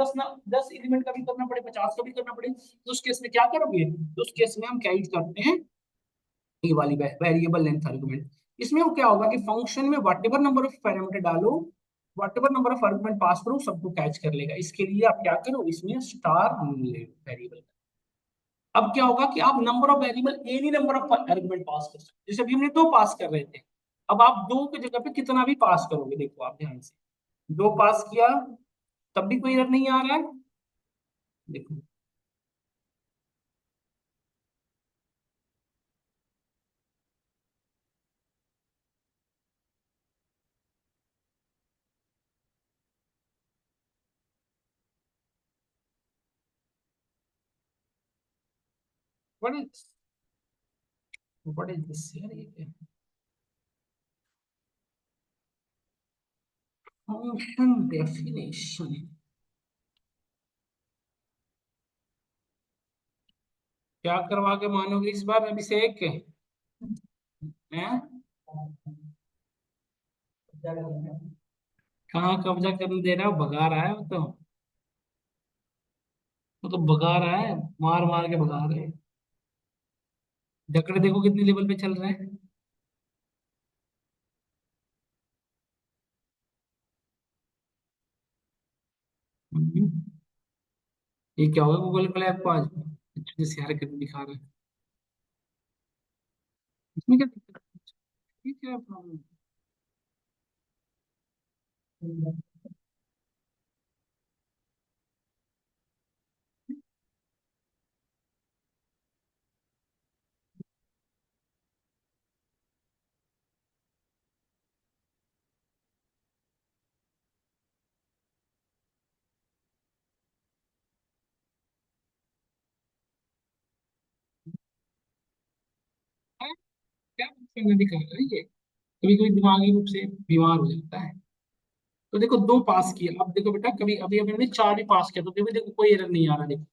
10 एलिमेंट का भी करना पड़े, 50 का भी करना पड़े। तो उस केस में क्या करोगे? तो उस केस में हम क्या यूज करते हैं? ये वाली वेरिएबल लेंथ आर्गुमेंट। इसमें वो क्या होगा कि फंक्शन में whatever number of parameter डालो, whatever number of argument pass करो, सबको कैच कर लेगा। इसके लिए आप क्या करो, इसमें स्टार वेरिएबल। अब क्या होगा कि आप number of variable, any number of argument pass कर सकते हो। जैसे अभी हमने दो पास कर रहे थे, अब आप दो की जगह पे कितना भी पास करोगे, देखो आप ध्यान से, दो पास किया तब भी कोई एरर नहीं आ रहा है। देखो what is what is this यार, ये क्या है? फंक्शन डेफिनेशन क्या करवा के मानोगे इस बार अभिषेक हैं? कहाँ कब्जा करने दे रहा है, भगा रहा है वो तो भगा रहा है, मार मार के भगा रहे हैं। जकड़े देखो कितने लेवल पे चल रहे हैं। हम्म, ये क्या होगा गूगल क्लैप को आज अच्छे से हरकत दिखा रहा है। इसमें क्या दिक्कत है? ये क्या प्रॉब्लम है? हाँ, क्या प्रॉब्लम दिखा रहा है ये? कभी कभी दिमागी रूप से बीमार हो जाता है। तो देखो दो पास किए, अब देखो बेटा कभी अभी अभी हमने चार भी पास किया तो देखो देखो कोई एरर नहीं आ रहा, देखो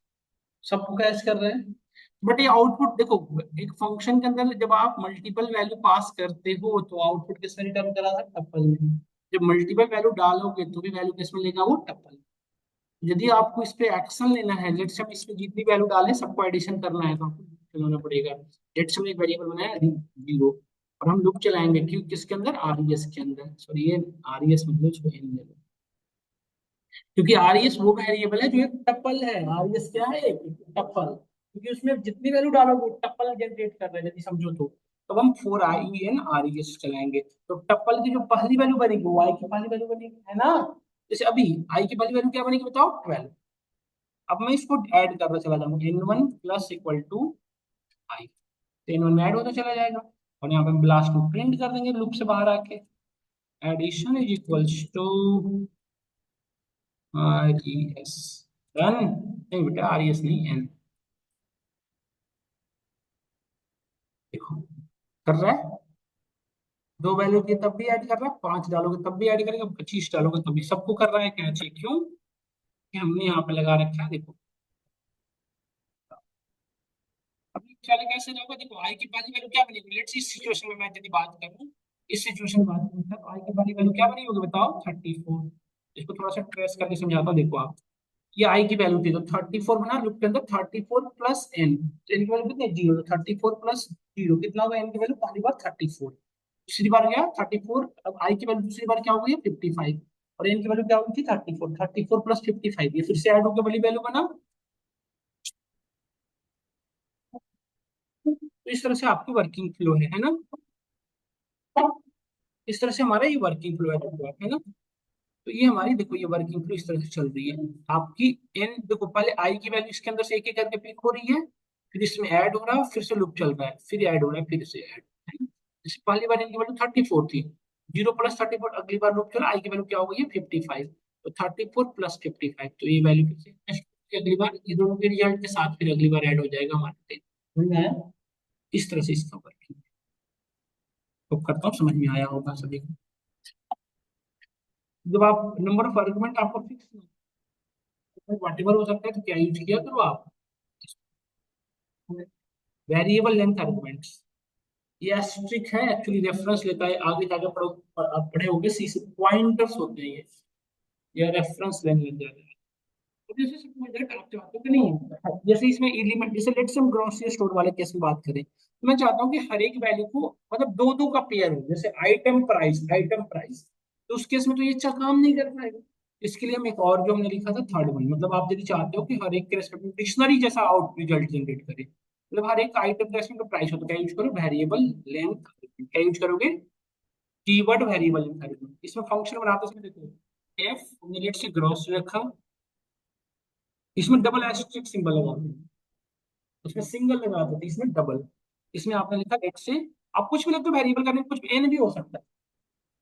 सबको कैच कर रहे हैं। बट ये आउटपुट देखो, एक फंक्शन के अंदर जब आप मल्टीपल वैल्यू पास करते हो तो आउटपुट किसमें रिटर्न करा था, टप्पल में। जब मल्टीपल वैल्यू डालोगे तो भी वैल्यू किसमें लेगा, वो टप्पल। यदि आपको इस पे एक्शन लेना है, लेट्स से हम इस पे जितनी वैल्यू डालें सबको एडिशन करना है तो आपको चलाना पड़ेगा। लेट्स से हमने एक वेरिएबल बनाया जीरो, और हम लूप चलाएंगे क्यों, किसके अंदर, आरईएस के अंदर, सॉरी ये आरईएस मतलब इसको एन ले लो, क्योंकि आरईएस वो वेरिएबल है जो एक टपल है। आरईएस क्या है, एक टपल, क्योंकि उसमें जितनी वैल्यू डालोगे टपल जनरेट कर रहे हैं यदि समझो तो हम फोर आई एन आरईएस चलाएंगे तो टपल की जो पहली वैल्यू बनेगी वो आई की पहली वैल्यू बनेगी, है ना। जैसे अभी आई की पहली वैल्यू क्या बनेगी बताओ, 12। अब मैं इसको ऐड करना चला जाऊंगा, n one plus equal to i, तो एन वन में ऐड होता चला जाएगा। और यहाँ पे हम ब्लास्ट को प्रिंट कर देंगे लूप से बाहर आके, addition is equals to R E S, run, नहीं बेटा आर ई एस नहीं, एन, देखो कर रहा है। दो वैल्यू की तब भी ऐड कर रहा है, पांच डालोगे तब भी ऐड करेगा, 25 डालोगे तब भी, सबको कर रहा है कैसे, क्यों कि हमने यहाँ पे लगा रखा है देखो। अब ये चल कैसे जाओगे, देखो आई की पहली वैल्यू क्या बनेगी, लेट्स इस सिचुएशन में मैं यदि बात करूं, इस सिचुएशन में बात करूं तो आई की पहली वैल्यू क्या बनी होगी बताओ, 34। इसको थोड़ा सा ट्रेस करके समझाता हूँ, देखो आप, ये आई की वैल्यू थी तो 34 बना लूप के अंदर, 34 प्लस एन, तो एन की वैल्यू कितनी है, जीरो, तो 34 प्लस जीरो कितना होगा, एन की वैल्यू पहली बार 34, दूसरी बार गया 34, अब आई की वैल्यू दूसरी बार क्या हो गई 55, और एन की वैल्यू क्या होगी थी 34, 34 प्लस 55, ये फिर से ऐड होकर वाली वैल्यू बना। तो इस तरह से आपकी वर्किंग फ्लो है ना। इस तरह से हमारा ये वर्किंग फ्लो है ना। तो ये हमारी देखो ये वर्किंग फ्लो इस तरह से चल रही है आपकी। एन देखो पहले आई की वैल्यू इसके अंदर से एक एक करके पिक हो रही है, फिर इसमें ऐड हो रहा है, फिर से लूप चल रहा है, फिर ऐड हो रहा है, फिर से ऐड, है ना। जैसे पहली बार इनकी वैल्यू 34 थी, जीरो प्लस 34, अगली बार लूप चला, आई की वैल्यू क्या हो गई है 55, तो 34 प्लस 55, तो ये वैल्यू फिर से next, अगली बार ये दोनों के रिजल्ट के साथ फिर अगली बार ऐड हो जाएगा हमारे पे। समझ में आया? इस तरह से इसका वर्किंग, तो करता हूँ समझ में आया होगा सभी को। जब आप नंबर ऑफ आर्गुमेंट आपको फिक्स व्हाटएवर हो सकता है तो क्या यूज किया करो आप, वेरिएबल लेंथ आर्गुमेंट्स। ये एस्ट्रिक है एक्चुअली, रेफरेंस लेता है, आगे जाके पढ़ो, आप पढ़े होंगे सी से पॉइंटर्स होते हैं ये रेफरेंस लेने लग जाते हैं। तो जैसे सपोज दैट आप चाहते हो कि नहीं, जैसे इसमें एलिमेंट, जैसे लेट्स से हम ग्रोसरी स्टोर वाले केस में बात करें तो मैं चाहता हूँ कि हर एक वैल्यू को मतलब दो दो का पेयर हो, जैसे आइटम प्राइस, तो उस केस में तो ये अच्छा काम नहीं कर पाएगा। इसके लिए हम एक और जो हमने लिखा था थर्ड वन, मतलब आप यदि चाहते हो कि हर एक के रेस्पेक्ट में डिक्शनरी जैसा आउट रिजल्ट जनरेट करे, मतलब हर एक आइटम के रेस्पेक्ट में प्राइस हो, तो क्या यूज करो, वेरिएबल लेंथ, क्या यूज करोगे, कीवर्ड वेरिएबल लेंथ। इसमें फंक्शन बनाते समय देखो एफ हमने लेट्स से ग्रोसरी रखा, इसमें डबल एस्टेरिस्क सिंबल लगा दो, उसमें सिंगल लगा दो, इसमें डबल, इसमें आपने लिखा एक से, आप कुछ भी लिखते हो वेरिएबल का, कुछ भी एन भी हो सकता है,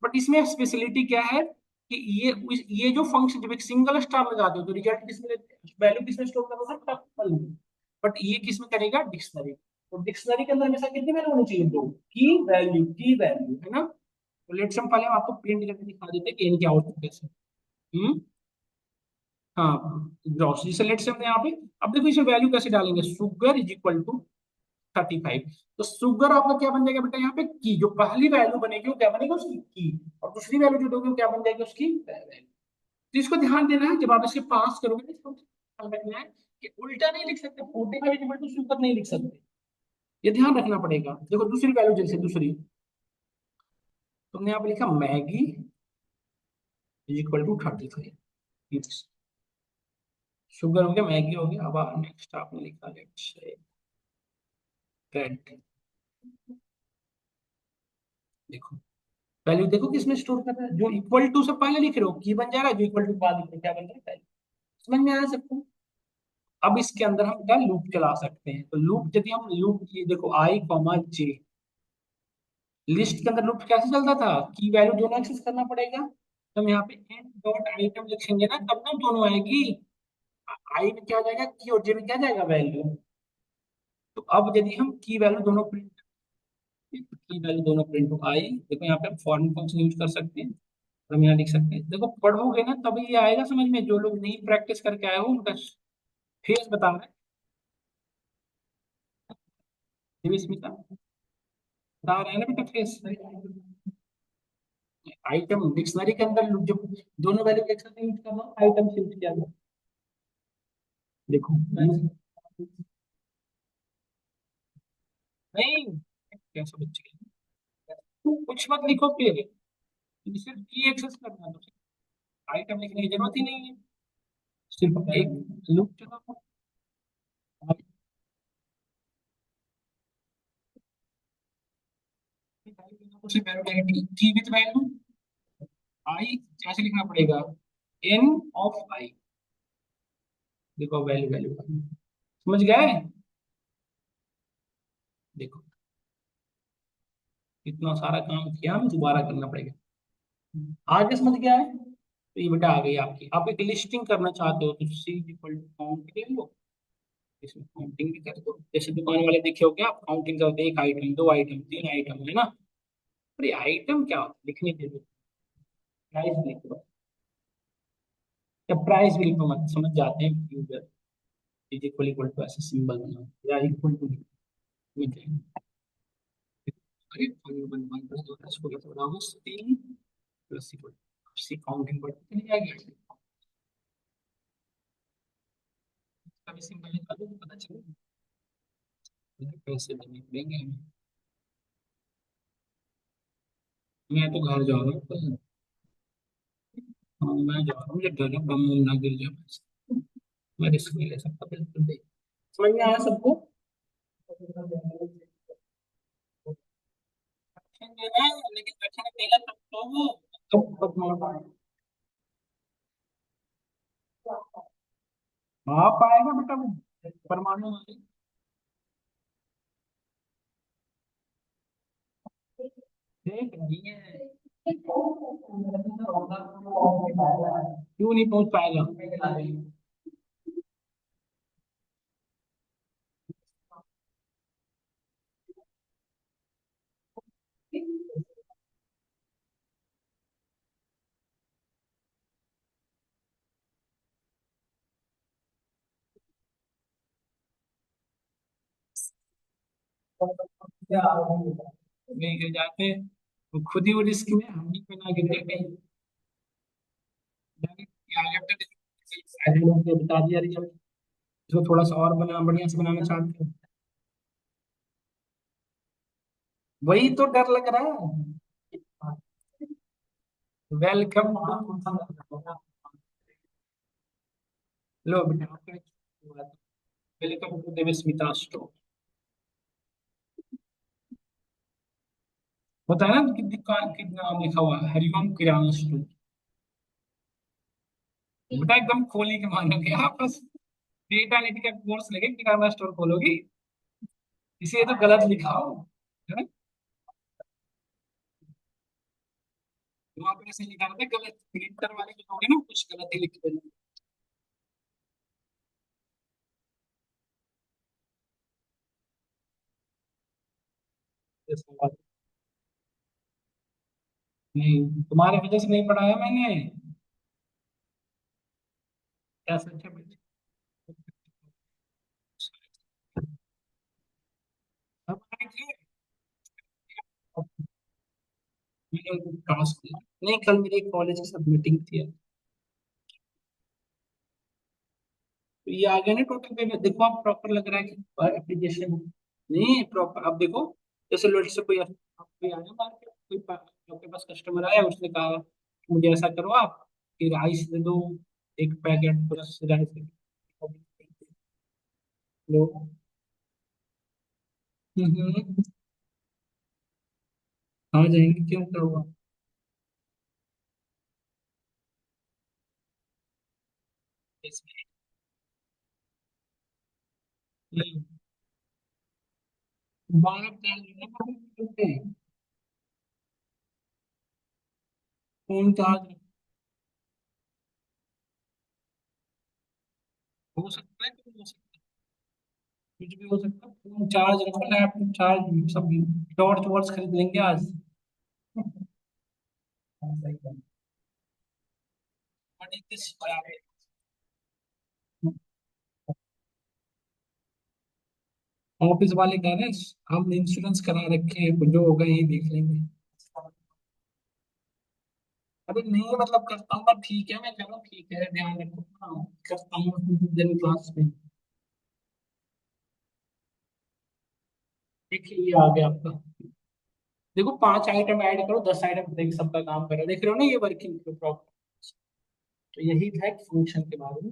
बट इसमें स्पेशलिटी क्या है कि ये जो फंक्शन जब एक सिंगल स्टार लगा दो तो रिजल्ट किसमें, वैल्यू किसमें स्टोर कर रहा था, टपल में, बट ये किसमें करेगा, डिक्शनरी। तो डिक्शनरी के अंदर हमेशा कितनी वैल्यू होनी चाहिए, दो की वैल्यू है ना। तो लेट्स हम पहले हम आपको प्रिंट करके दिखा देते हैं कि इनके आउटपुट कैसे। हम्म। हाँ, ग्रॉस जैसे लेट्स हम यहाँ पे, अब देखो इसे वैल्यू कैसे डालेंगे, शुगर इज इक्वल टू 35। तो शुगर आपका क्या बन जाएगा बेटा, यहाँ पे की जो पहली वैल्यू बनेगी वो क्या बनेगी, उसकी की, और दूसरी वैल्यू जो दोगे वो क्या बन जाएगी, उसकी वैल्यू। तो इसको ध्यान देना है, जब आप इसे पास करोगे ना, इसको ध्यान रखना है कि उल्टा नहीं लिख सकते, 45 इक्वल टू शुगर नहीं लिख सकते, ये ध्यान रखना पड़ेगा। देखो दूसरी वैल्यू, जैसे दूसरी तुमने यहाँ पे लिखा Maggi is equal to 35, sugar हो गया, मैगी हो गया। अब नेक्स्ट आपने लिखा लेट्स से ब्रेड। देखो वैल्यू देखो किसमें स्टोर कर रहा है, जो इक्वल टू से पहले लिख रहे हो की बन जा रहा है, जो इक्वल टू बाद लिख रहे हो क्या बन रहा है, पहले। समझ में आया सबको। अब इसके अंदर हम क्या लूप चला सकते हैं, तो लूप यदि हम लूप, ये देखो आई कॉमा जे, लिस्ट के अंदर लूप कैसे चलता था, की वैल्यू दोनों एक्सेस करना पड़ेगा, तो हम यहाँ पे एन डॉट आइटम लिखेंगे ना, तब ना दोनों आएगी। आई में क्या हो जाएगा, की, और जे में क्या जाएगा, वैल्यू। तो अब यदि हम की वैल्यू दोनों प्रिंट, की वैल्यू दोनों प्रिंट हो आई, देखो यहाँ पे हम फॉर्म फंक्शन यूज कर सकते हैं, हम यहाँ लिख सकते हैं। देखो पढ़ोगे ना तभी ये आएगा समझ में, जो लोग नहीं प्रैक्टिस करके आए हो उनका फेस बता रहे हैं, स्मिता बता रहे हैं ना बेटा फेस। आइटम डिक्शनरी के अंदर जो दोनों वैल्यू एक साथ यूज करना, आइटम शिफ्ट किया गया। देखो नहीं, कैसे बच्चे, कुछ मत लिखो फिर, सिर्फ की एक्सेस करना, तो आइटम लिखने की जरूरत ही नहीं है, सिर्फ एक लूप चलाओ। उसे वैल्यू डायरेक्टली की विद वैल्यू आई कैसे लिखना पड़ेगा, एन ऑफ आई। देखो वैल्यू वैल्यू समझ गए। देखो इतना सारा काम किया, हमें दोबारा करना पड़ेगा। आगे समझ गया है, तो ये बेटा आ गई आपकी। आप एक लिस्टिंग करना चाहते हो तो सी इक्वल टू काउंट ले लो, इसमें काउंटिंग भी कर दो, जैसे दुकान वाले देखे हो क्या, आप काउंटिंग करते हैं, एक आइटम, दो आइटम, तीन आइटम, है ना। अरे आइटम क्या होता है लिखने के लिए, प्राइस लिख दो, या प्राइस भी लिखो मत, समझ जाते हैं user. Is equal equal to ऐसे सिंबल बना, या इक्वल टू मिल जाएगा। अरे वन वन प्लस दो प्लस को कैसे बनाओगे, तीन प्लस इक्वल, सी काउंटिंग बढ़ती चली जाएगी, कभी सिंबल निकालो तो पता चलेगा, पैसे देने पड़ेंगे हमें। मैं तो घर जा रहा हूँ तो, हाँ मैं जा रहा हूँ, मुझे डर है बम बम ना गिर जाए पैसे। मैं रिस्क नहीं ले सकता बिल्कुल भी। समझ में आया सबको। रखेंगे ना, लेकिन रखने देगा तब तो वो, तब मार हाँ पाएगा बेटा वो, परमाणु वाले। देख नहीं है, क्यों नहीं पहुंच पाएगा। नहीं गिर जाते, वो खुद ही वो रिस्क में, हम ही पे ना गिर जाए कहीं। आगे बता दिया रिजल्ट, इसको थोड़ा सा और बना, बढ़िया से बनाना चाहते हो, वही तो डर लग रहा है। वेलकम लो बेटा आपका, वेलकम टू देवस्मिता स्टोर। होता है ना कि दुकान की नाम लिखा हुआ है, हरिओम किराना स्टोर। बेटा एकदम खोली के मानोगे आप, बस डेटा एनालिटिक का कोर्स लेके किराना स्टोर खोलोगी, इसे तो गलत लिखा हो, है ना। वहां पर ऐसे लिखा रहता है, गलत प्रिंटर वाले जो होंगे ना कुछ गलत ही लिख देंगे। नहीं, तुम्हारे वजह से नहीं पढ़ाया मैंने। क्या सच है बच्चे? अब मैंने उनको टास्क दिया। नहीं, कल मेरी कॉलेज की सब मीटिंग थी। तो ये आ गया ना टोटल पेमेंट, देखो आप प्रॉपर लग रहा है कि एप्लीकेशन नहीं प्रॉपर। अब देखो, जैसे लोग से कोई कोई आया मार्केट, आपके पास कस्टमर आया, उसने कहा कि मुझे ऐसा करो आप कि राइस दे दो, एक पैकेट प्लस राइस दे दो। हम्म। आ जाएंगे, क्यों करूँगा। इसमें नहीं, बाहर डाल देना फोन चार्ज। हो सकता है, कुछ हो सकता है, कुछ भी हो सकता है। फोन चार्ज रखो, लैपटॉप चार्ज, सब टॉर्च वॉर्च खरीद लेंगे आज। बड़ी किस ऑफिस वाले कह रहे हैं हम इंश्योरेंस करा रखे हैं, जो होगा यही देख लेंगे। अरे नहीं, मतलब करता हूँ, पर ठीक है, मैं कह रहा हूँ ठीक है, ध्यान रखो। हाँ, करता हूँ दिन क्लास में। देखिए, ये आ गया आपका। देखो, 5 आइटम ऐड करो, 10 आइटम देख सबका काम करो, देख रहे हो ना ये वर्किंग प्रॉपर। तो यही था एक फंक्शन के बारे में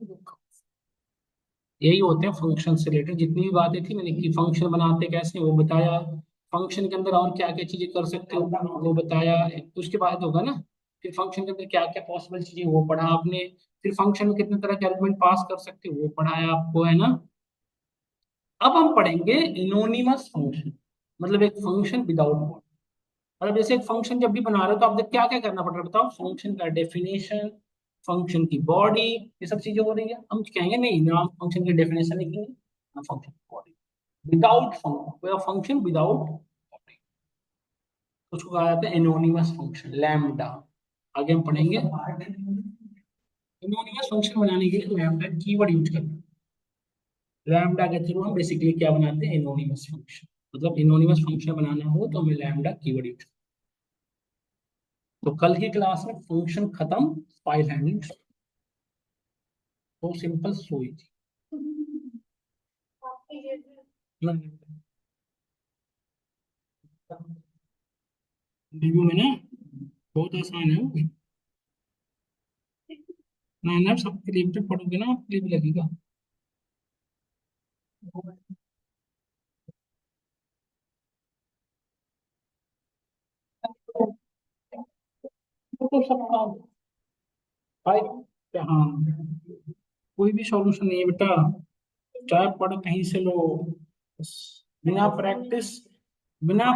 यही होते हैं फंक्शन से रिलेटेड जितनी भी बातें थी मैंने की। फंक्शन बनाते कैसे वो बताया, फंक्शन के अंदर और क्या क्या चीजें कर सकते हो वो बताया। उसके बाद होगा ना, फिर फंक्शन के अंदर क्या क्या पॉसिबल चीजें वो पढ़ा आपने। फिर फंक्शन में कितने तरह के आर्गुमेंट पास कर सकते हो वो पढ़ाया आपको, है ना। अब हम पढ़ेंगे एनोनिमस फंक्शन, मतलब एक फंक्शन विदाउट पॉइंट। मतलब जैसे एक फंक्शन जब भी बना रहे हो तो आपको क्या क्या करना पड़ रहा है बताओ। फंक्शन का डेफिनेशन, फंक्शन की बॉडी, ये सब चीजें हो रही है। हम कहेंगे नहीं ना, हम फंक्शन की डेफिनेशन लिखेंगे ना, फंक्शन की body without function, function without body, उसको कहा जाता है एनोनिमस फंक्शन, लैम्डा। आगे हम पढ़ेंगे एनोनिमस फंक्शन बनाने के लिए लैम्डा कीवर्ड यूज करना। लैम्डा के थ्रू हम बेसिकली क्या बनाते हैं, एनोनिमस फंक्शन। मतलब एनोनिमस फंक्शन बनाना हो तो हमें लैम्डा कीवर्ड यूज। तो कल की क्लास में फंक्शन खत्म, फाइल हैंडलिंग तो सिंपल सो इजी। रिव्यू में ना बहुत आसान है वो। ना ना, सबके लिए भी पढ़ोगे ना आपके लिए भी लगेगा। वो तो सबका भाई, हाँ, कोई भी सॉल्यूशन नहीं है बेटा, चाहे पढ़ कहीं से लो, बस बिना प्रैक्टिस, बिना